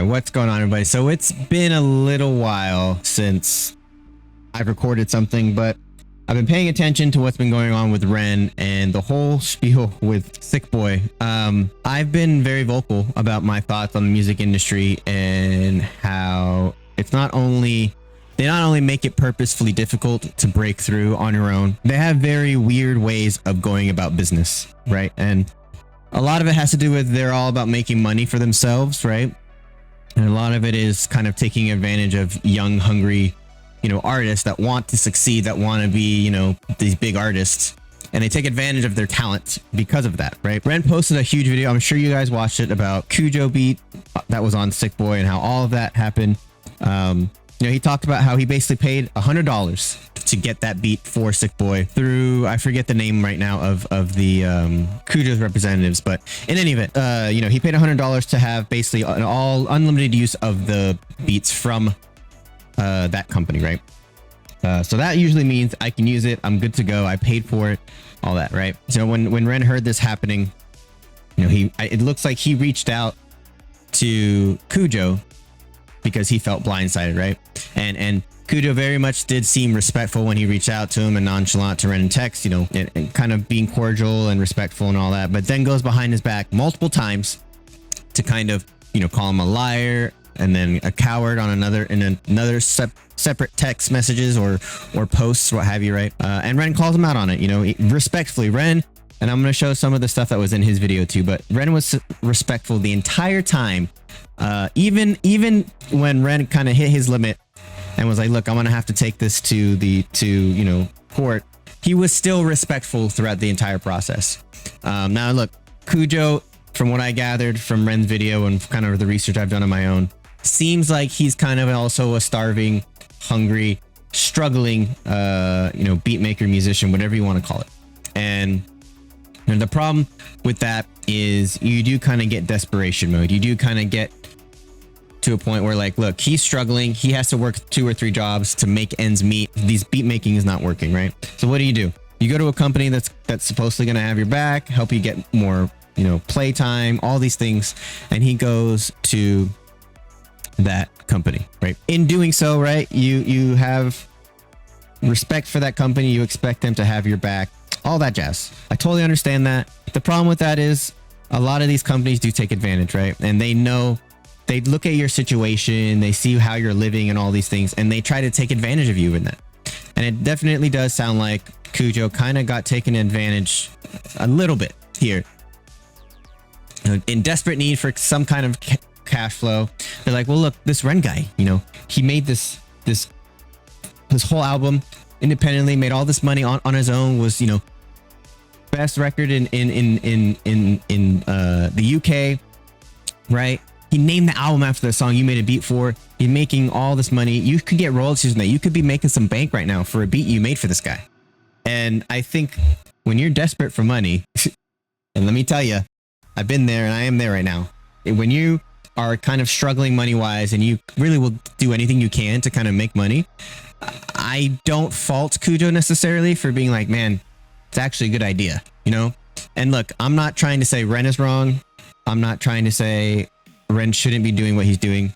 what's going on, everybody? So it's been a little while since I've recorded something, but I've been paying attention to what's been going on with Ren and the whole spiel with Sick Boi. I've been very vocal about my thoughts on the music industry and how it's not only make it purposefully difficult to break through on your own. They have very weird ways of going about business, right? And a lot of it has to do with they're all about making money for themselves, right? And a lot of it is kind of taking advantage of young, hungry, artists that want to succeed, that want to be, these big artists. And they take advantage of their talent because of that, right? Ren posted a huge video, I'm sure you guys watched it, about Cujo beat that was on Sick Boi and how all of that happened. He talked about how he basically paid $100 to get that beat for Sick Boi through, I forget the name right now of the Cujo's representatives, but in any event, he paid $100 to have basically an all unlimited use of the beats from that company, right? So that usually means I can use it, I'm good to go, I paid for it, all that, right? So when Ren heard this happening, it looks like he reached out to Cujo because he felt blindsided, right? And Cujo very much did seem respectful when he reached out to him and nonchalant to Ren in text, and kind of being cordial and respectful and all that, but then goes behind his back multiple times to kind of, call him a liar and then a coward on another separate text messages or posts, what have you, right? And Ren calls him out on it, respectfully. Ren, and I'm going to show some of the stuff that was in his video too, but Ren was respectful the entire time. Even when Ren kind of hit his limit and was like, look, I'm gonna have to take this to court, he was still respectful throughout the entire process. Now look, Cujo, from what I gathered from Ren's video and kind of the research I've done on my own, seems like he's kind of also a starving, hungry, struggling beat maker, musician, whatever you want to call it. And the problem with that is you do kind of get desperation mode. You do kind of get to a point where, like, look, he's struggling. He has to work 2 or 3 jobs to make ends meet. These beat making is not working, right? So what do? You go to a company that's supposedly going to have your back, help you get more, play time, all these things. And he goes to that company, right? In doing so, right, you have respect for that company. You expect them to have your back, all that jazz. I totally understand that. The problem with that is a lot of these companies do take advantage, right? And they look at your situation, they see how you're living and all these things, and they try to take advantage of you in that. And it definitely does sound like Cujo kind of got taken advantage a little bit here. In desperate need for some kind of cash flow, they're like, well, look, this Ren guy, he made this whole album independently, made all this money on his own, was, best record in the UK, right? He named the album after the song you made a beat for. He's making all this money. You could get royalties from that. You could be making some bank right now for a beat you made for this guy. And I think when you're desperate for money, and let me tell you, I've been there and I am there right now. When you are kind of struggling money-wise and you really will do anything you can to kind of make money, I don't fault Cujo necessarily for being like, man, it's actually a good idea, And look, I'm not trying to say Ren is wrong. I'm not trying to say Ren shouldn't be doing what he's doing.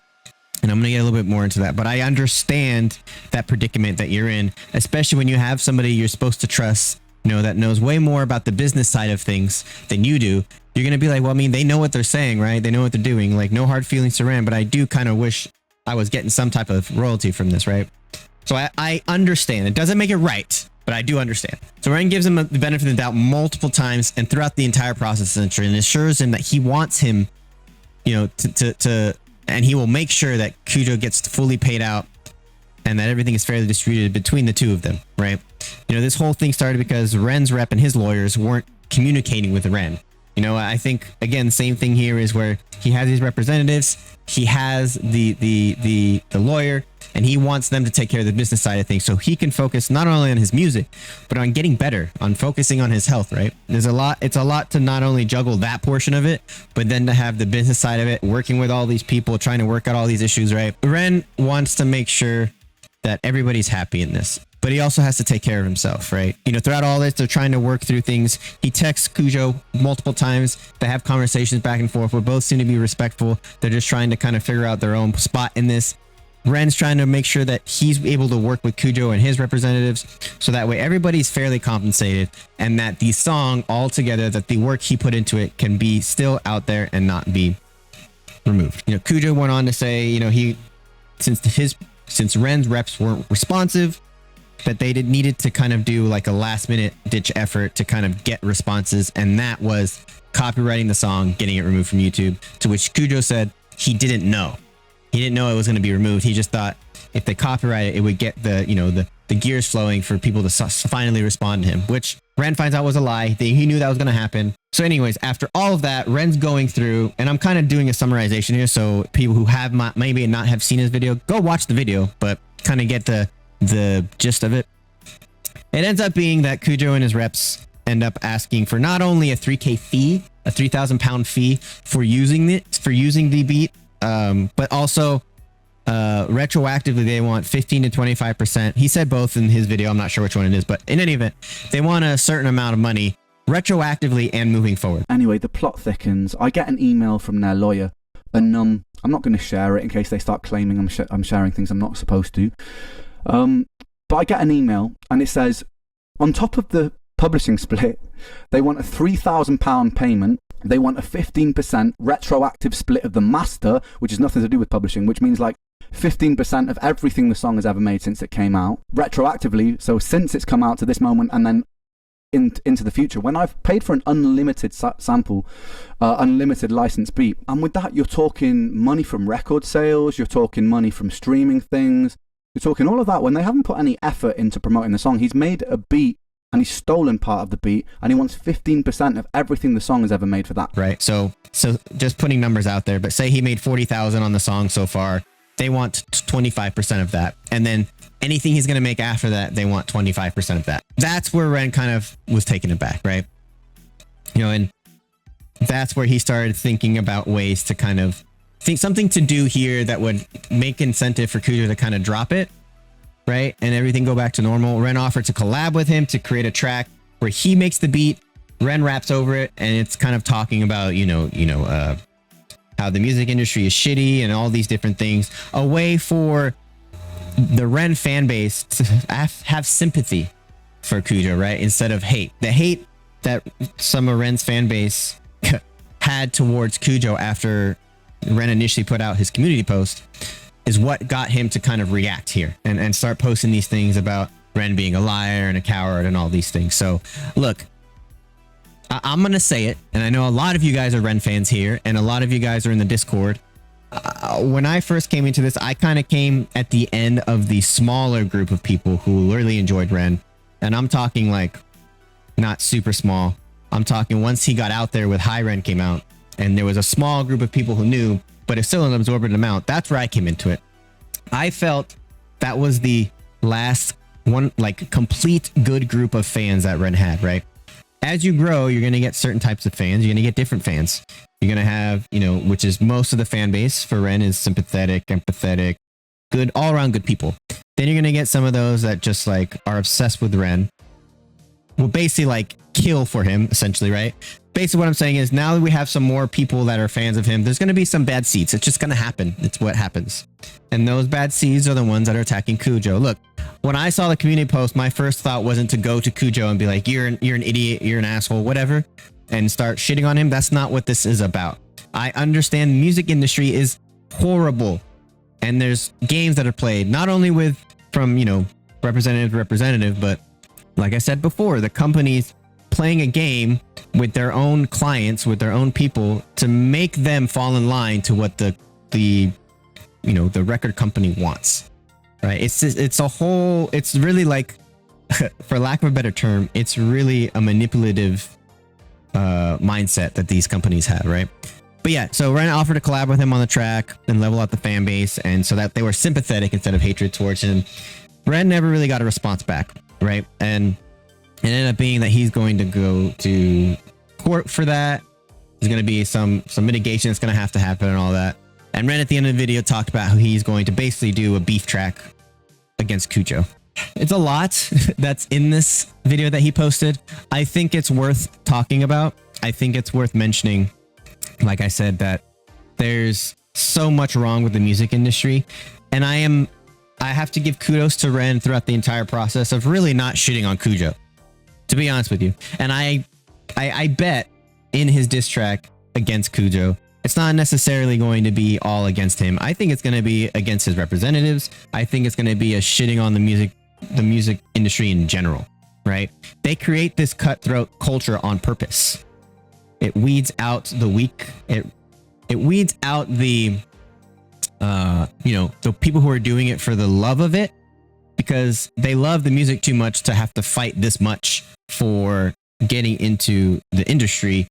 And I'm going to get a little bit more into that. But I understand that predicament that you're in, especially when you have somebody you're supposed to trust, that knows way more about the business side of things than you do. You're going to be like, well, I mean, they know what they're saying, right? They know what they're doing. Like, no hard feelings to Ren, but I do kind of wish I was getting some type of royalty from this, right? So I understand. It doesn't make it right, but I do understand. So Ren gives him the benefit of the doubt multiple times and throughout the entire process, and assures him that he wants him, and he will make sure that Cujo gets fully paid out and that everything is fairly distributed between the two of them, right? This whole thing started because Ren's rep and his lawyers weren't communicating with Ren. I think, again, same thing here is where he has these representatives, he has the lawyer, and he wants them to take care of the business side of things so he can focus not only on his music, but on getting better, on focusing on his health, right? It's a lot to not only juggle that portion of it, but then to have the business side of it, working with all these people, trying to work out all these issues, right? Ren wants to make sure that everybody's happy in this. But he also has to take care of himself, right? You know, throughout all this, they're trying to work through things. He texts Cujo multiple times. They have conversations back and forth where both seem to be respectful. They're just trying to kind of figure out their own spot in this. Ren's trying to make sure that he's able to work with Cujo and his representatives, so that way everybody's fairly compensated, and that the song altogether, that the work he put into it can be still out there and not be removed. You know, Cujo went on to say, you know, since Ren's reps weren't responsive, that they needed to kind of do like a last minute ditch effort to kind of get responses, and that was copywriting the song, getting it removed from YouTube, to which Cujo said he didn't know. He didn't know it was going to be removed. He just thought if they copyright it, it would get the, you know, the gears flowing for people to finally respond to him, which Ren finds out was a lie. He knew that was going to happen. So anyways, after all of that, Ren's going through, and I'm kind of doing a summarization here, so people who have maybe not have seen his video, go watch the video, but kind of get the gist of it. It ends up being that Cujo and his reps end up asking for not only a 3K fee, a 3,000 pound fee for using the beat, but also retroactively they want 15 to 25%. He said both in his video. I'm not sure which one it is, but in any event, they want a certain amount of money retroactively and moving forward. Anyway, the plot thickens. I get an email from their lawyer, and I'm not going to share it in case they start claiming I'm sharing things I'm not supposed to. But I get an email, and it says, on top of the publishing split, they want a £3,000 payment. They want a 15% retroactive split of the master, which has nothing to do with publishing, which means like 15% of everything the song has ever made since it came out, retroactively. So since it's come out to this moment, and then into the future, when I've paid for an unlimited sample, unlimited license beat, and with that, you're talking money from record sales, you're talking money from streaming things, you're talking all of that when they haven't put any effort into promoting the song. He's made a beat and he's stolen part of the beat, and he wants 15% of everything the song has ever made for that. Right. So just putting numbers out there, but say he made 40,000 on the song so far, they want 25% of that. And then anything he's going to make after that, they want 25% of that. That's where Ren kind of was taken aback, right? You know, and that's where he started thinking about ways to kind of think something to do here that would make incentive for Cujo to kind of drop it, right? And everything go back to normal. Ren offered to collab with him to create a track where he makes the beat, Ren raps over it, and it's kind of talking about, how the music industry is shitty and all these different things. A way for the Ren fan base to have sympathy for Cujo, right? Instead of hate. The hate that some of Ren's fan base had towards Cujo after Ren initially put out his community post is what got him to kind of react here and start posting these things about Ren being a liar and a coward and all these things. So look, I'm going to say it, and I know a lot of you guys are Ren fans here, and a lot of you guys are in the Discord. When I first came into this, I kind of came at the end of the smaller group of people who really enjoyed Ren. And I'm talking like not super small. I'm talking once he got out there with High Ren came out, and there was a small group of people who knew, but it's still an absorbent amount. That's where I came into it. I felt that was the last one, like complete good group of fans that Ren had, right? As you grow, you're going to get certain types of fans. You're going to get different fans. You're going to have, which is most of the fan base for Ren is sympathetic, empathetic, good, all around good people. Then you're going to get some of those that just like are obsessed with Ren. Will basically like kill for him, essentially, right? Basically what I'm saying is now that we have some more people that are fans of him, there's going to be some bad seeds. It's just going to happen. It's what happens. And those bad seeds are the ones that are attacking Cujo. Look, when I saw the community post, my first thought wasn't to go to Cujo and be like, you're an idiot, you're an asshole, whatever, and start shitting on him. That's not what this is about. I understand the music industry is horrible. And there's games that are played, not only from representative to representative, but like I said before, the companies playing a game with their own clients, with their own people to make them fall in line to what the record company wants, right? It's really like, for lack of a better term, it's really a manipulative mindset that these companies have, right? But yeah, so Ren offered to collab with him on the track and level out the fan base, and so that they were sympathetic instead of hatred towards him. Ren never really got a response back, right? And it ended up being that he's going to go to court for that. There's going to be some mitigation that's going to have to happen and all that. And Ren at the end of the video talked about how he's going to basically do a beef track against Cujo. It's a lot that's in this video that he posted. I think it's worth talking about. I think it's worth mentioning, like I said, that there's so much wrong with the music industry. And I have to give kudos to Ren throughout the entire process of really not shitting on Cujo, to be honest with you. And I bet in his diss track against Cujo, it's not necessarily going to be all against him. I think it's going to be against his representatives. I think it's going to be a shitting on the music industry in general, right? They create this cutthroat culture on purpose. It weeds out the weak. It weeds out the the people who are doing it for the love of it, because they love the music too much to have to fight this much for getting into the industry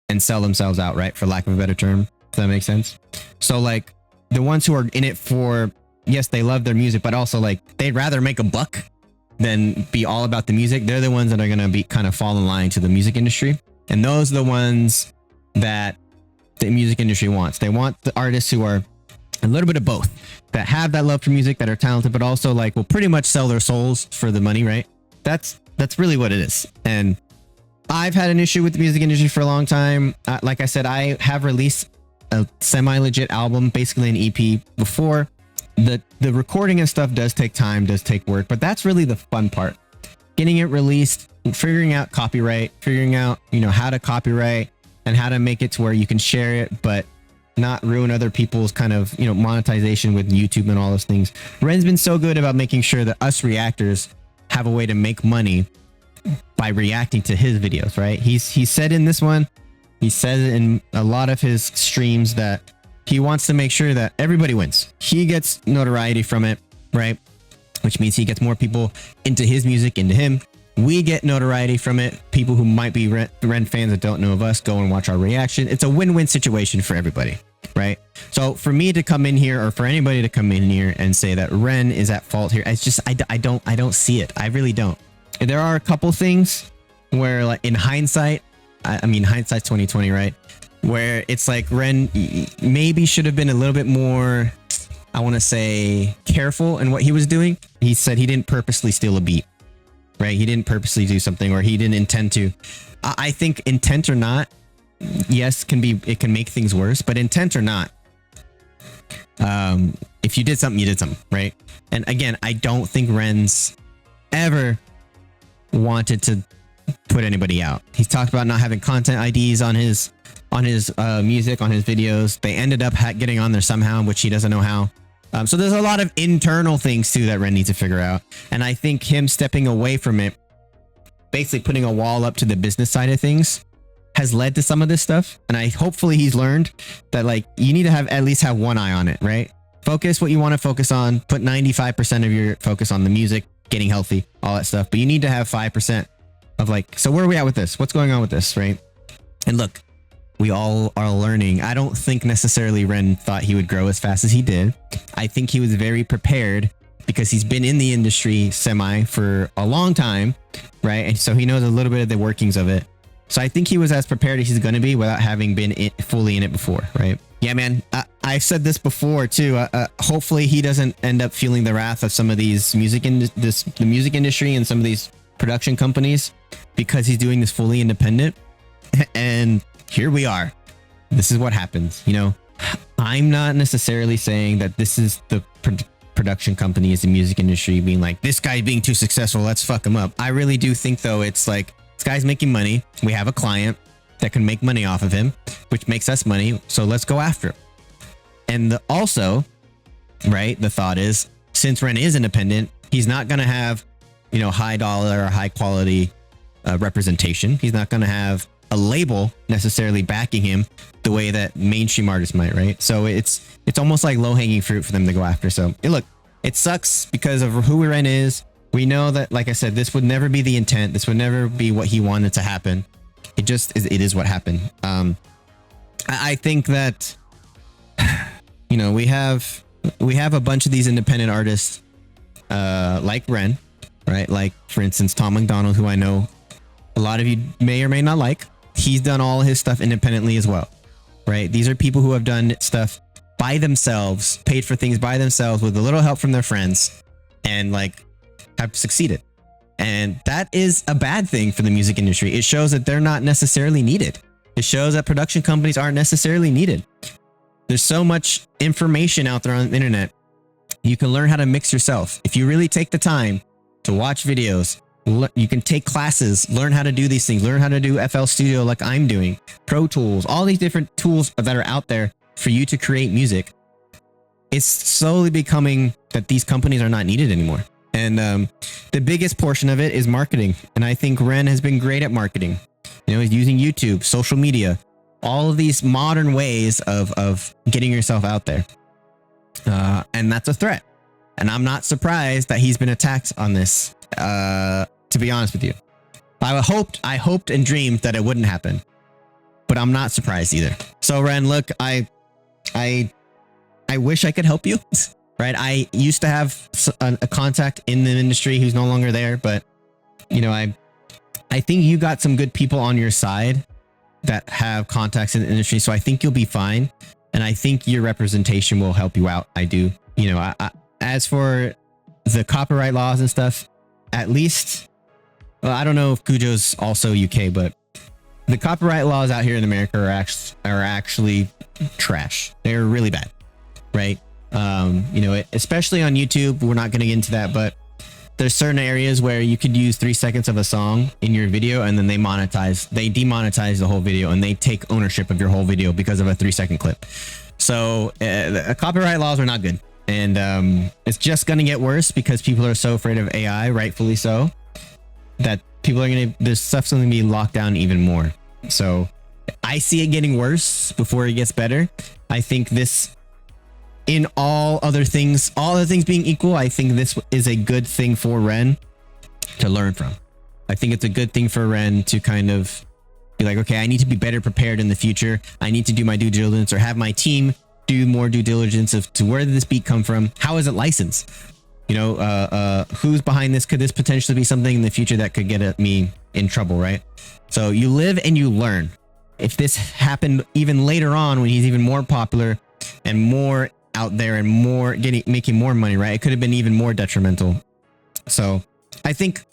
and sell themselves out, right? For lack of a better term. Does that make sense? So like the ones who are in it for, yes, they love their music, but also like they'd rather make a buck than be all about the music. They're the ones that are going to be kind of fall in line to the music industry. And those are the ones that the music industry wants. They want the artists who are a little bit of both, that have that love for music, that are talented, but also like will pretty much sell their souls for the money, right? That's really what it is. And I've had an issue with the music industry for a long time. Like I said, I have released a semi-legit album, basically an EP before. The recording and stuff does take time, does take work, but that's really the fun part. Getting it released, figuring out copyright, figuring out, how to copyright and how to make it to where you can share it, but not ruin other people's kind of, monetization with YouTube and all those things. Ren's been so good about making sure that us reactors have a way to make money by reacting to his videos, right? He said in this one, he says in a lot of his streams that he wants to make sure that everybody wins. He gets notoriety from it, right? Which means he gets more people into his music, into him. We get notoriety from it. People who might be Ren fans that don't know of us go and watch our reaction. It's a win-win situation for everybody, right? So for me to come in here, or for anybody to come in here and say that Ren is at fault here, it's just I don't see it. I really don't. There are a couple things where, like, in hindsight, I mean hindsight's 2020, right? Where it's like Ren maybe should have been a little bit more, I want to say, careful in what he was doing. He said he didn't purposely steal a beat. Right? He didn't purposely do something, or he didn't intend to. I think intent or not, yes, it can make things worse, but intent or not, if you did something, you did something, right? And again, I don't think Ren's ever wanted to put anybody out. He's talked about not having content IDs on his music, on his videos. They ended up getting on there somehow, which he doesn't know how. So there's a lot of internal things too that Ren needs to figure out. And I think him stepping away from it, basically putting a wall up to the business side of things, has led to some of this stuff. And hopefully he's learned that, like, you need to at least have one eye on it, right? Focus what you want to focus on. Put 95% of your focus on the music, getting healthy, all that stuff. But you need to have 5% of, like, so where are we at with this? What's going on with this, right? And look, we all are learning. I don't think necessarily Ren thought he would grow as fast as he did. I think he was very prepared because he's been in the industry for a long time, right? And so he knows a little bit of the workings of it. So I think he was as prepared as he's going to be without having been fully in it before, right? Yeah, man. I've said this before too. Hopefully he doesn't end up feeling the wrath of some of these the music industry and some of these production companies, because he's doing this fully independent. And here we are. This is what happens. I'm not necessarily saying that this is the production company, is the music industry being like, this guy's being too successful, let's fuck him up. I really do think, though, it's like, this guy's making money. We have a client that can make money off of him, which makes us money. So let's go after him. And also, right, the thought is, since Ren is independent, he's not going to have, high dollar or high quality representation. He's not going to have a label necessarily backing him the way that mainstream artists might, right? So it's almost like low-hanging fruit for them to go after. So look, it sucks because of who Ren is. We know that, like I said, this would never be the intent. This would never be what he wanted to happen. It just is. It is what happened. I think that we have a bunch of these independent artists like Ren, right? Like, for instance, Tom McDonald, who I know a lot of you may or may not like. He's done all his stuff independently as well, right? These are people who have done stuff by themselves, paid for things by themselves with a little help from their friends, and like have succeeded. And that is a bad thing for the music industry. It shows that they're not necessarily needed. It shows that production companies aren't necessarily needed. There's so much information out there on the internet. You can learn how to mix yourself. If you really take the time to watch videos, you can take classes, learn how to do these things, learn how to do FL Studio like I'm doing, Pro Tools, all these different tools that are out there for you to create music. It's slowly becoming that these companies are not needed anymore. And the biggest portion of it is marketing. And I think Ren has been great at marketing. You know, he's using YouTube, social media, all of these modern ways of getting yourself out there. And that's a threat. And I'm not surprised that he's been attacked on this, to be honest with you. I hoped and dreamed that it wouldn't happen, but I'm not surprised either. So Ren, look, I wish I could help you, right? I used to have a contact in the industry who's no longer there, but you know, I think you got some good people on your side that have contacts in the industry. So I think you'll be fine. And I think your representation will help you out. I do. You know, as for the copyright laws and stuff, at least, well, I don't know if Cujo's also UK, but the copyright laws out here in America are actually trash. They're really bad, right? You know, especially on YouTube, we're not going to get into that, but there's certain areas where you could use 3 seconds of a song in your video and then they demonetize the whole video and they take ownership of your whole video because of a 3-second clip. So copyright laws are not good. And it's just going to get worse because people are so afraid of AI, rightfully so, that this stuff's going to be locked down even more. So I see it getting worse before it gets better. I think this, in all other things being equal, I think this is a good thing for Ren to learn from. I think it's a good thing for Ren to kind of be like, okay, I need to be better prepared in the future. I need to do my due diligence or have my team do more due diligence to where did this beat come from? How is it licensed? You know, who's behind this? Could this potentially be something in the future that could get me in trouble, right? So you live and you learn. If this happened even later on when he's even more popular and more out there and making more money, right? It could have been even more detrimental. So I think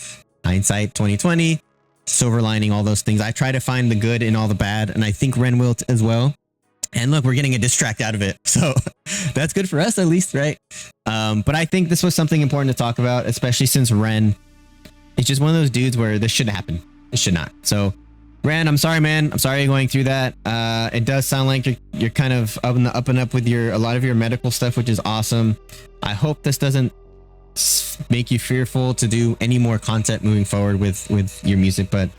hindsight 2020, silver lining, all those things. I try to find the good in all the bad, and I think Ren will as well. And look, we're getting a diss track out of it, so that's good for us at least, right? But I think this was something important to talk about, especially since Ren is just one of those dudes where this shouldn't happen. It should not. So Ren, I'm sorry, man. I'm sorry you're going through that. It does sound like you're kind of up and up with a lot of your medical stuff, which is awesome. I hope this doesn't make you fearful to do any more content moving forward with your music, but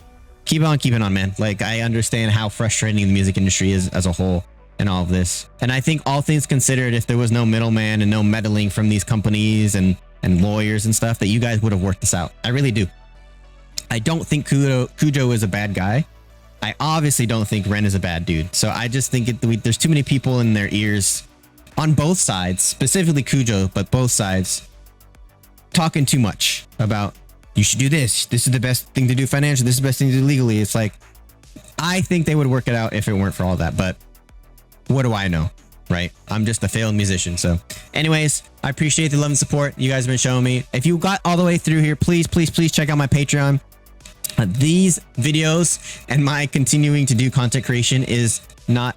keep on keeping on, man. Like, I understand how frustrating the music industry is as a whole and all of this. And I think all things considered, if there was no middleman and no meddling from these companies and lawyers and stuff, that you guys would have worked this out. I really do. I don't think Cujo is a bad guy. I obviously don't think Ren is a bad dude. So I just think there's too many people in their ears on both sides, specifically Cujo, but both sides, talking too much about, you should do this. This is the best thing to do financially. This is the best thing to do legally. It's like, I think they would work it out if it weren't for all that. But what do I know, right? I'm just a failed musician. So anyways, I appreciate the love and support you guys have been showing me. If you got all the way through here, please check out my Patreon. These videos and my continuing to do content creation is not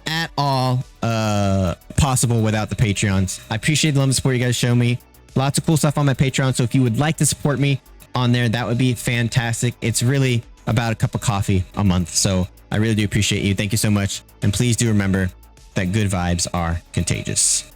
at all possible without the Patreons. I appreciate the love and support you guys show me. Lots of cool stuff on my Patreon. So if you would like to support me on there, that would be fantastic. It's really about a cup of coffee a month. So I really do appreciate you. Thank you so much. And please do remember that good vibes are contagious.